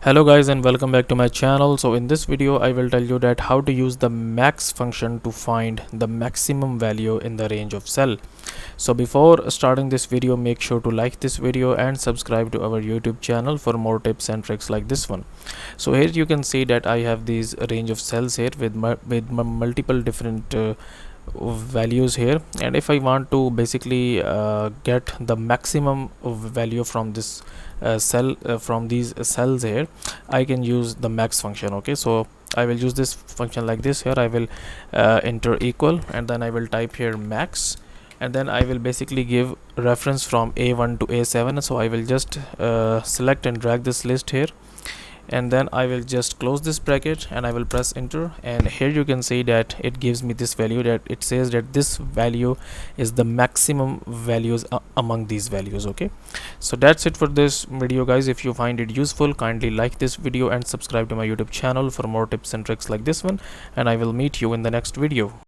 Hello guys and welcome back to my channel. So in this video I will tell you that how to use the max function to find the maximum value in the range of cell. So before starting this video, make sure to like this video and subscribe to our YouTube channel for more tips and tricks like this one. So here you can see that I have these range of cells here with multiple different values here, and if I want to basically get the maximum value from this cell from these cells here, I can use the max function. Okay, so I will use this function like this. Here I will enter equal, and then I will type here max, and then I will basically give reference from A1 to A7. So I will just select and drag this list here, and then I will just close this bracket and I will press enter, and here you can see that it gives me this value, that it says that this value is the maximum values among these values. Okay, so that's it for this video guys. If you find it useful, kindly like this video and subscribe to my YouTube channel for more tips and tricks like this one, and I will meet you in the next video.